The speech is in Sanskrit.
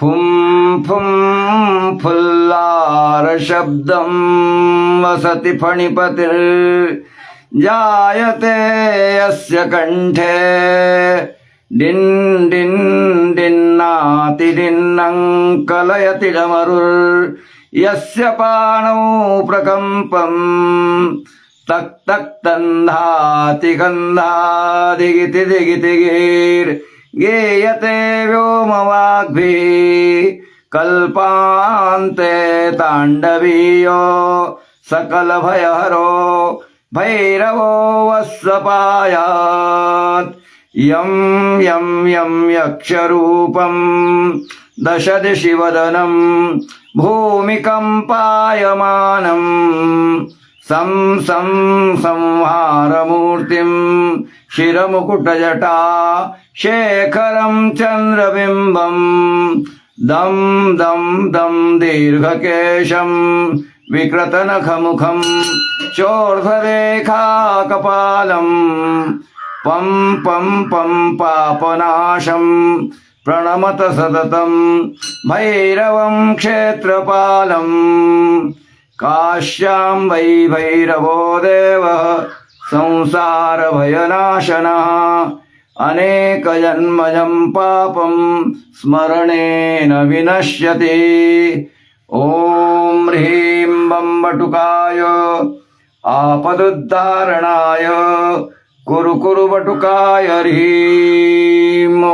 फुं फुं फुल्लारशब्दं वसति फणिपतिर्जायते यस्य कंठे डिन् डिन् डिन्नातिडिन्नं कलयति डमरुर्यस्य पाणौ प्रकम्पम् तक् तक् तन्धाति गन्धादिगिति दिगितिगिर्गेयते व्योमवाग्भिः कल्पान्ते ताण्डवीयो सकलभयहरो भैरवो वत्सपायात् यं यं यं यक्षरूपं दशदिशि वदनं भूमिकम्पायमानं सं सं संहारमूर्तिं शिरमुकुटजटा शेखरं चन्द्रबिम्बं दं दं दं दीर्घकेशं विकृतनखमुखं चोर्ध्वरेखाकपालं पं पं पं पापनाशं प्रणमत सततं भैरवं क्षेत्रपालम् काश्यां वै भैरवो देवः संसारभयनाशनः अनेकजन्मजं पापं स्मरणेन विनश्यति। ॐ ह्रीं बम्बटुकाय आपदुद्धारणाय कुरु कुरु बटुकाय ह्रीं। ॐ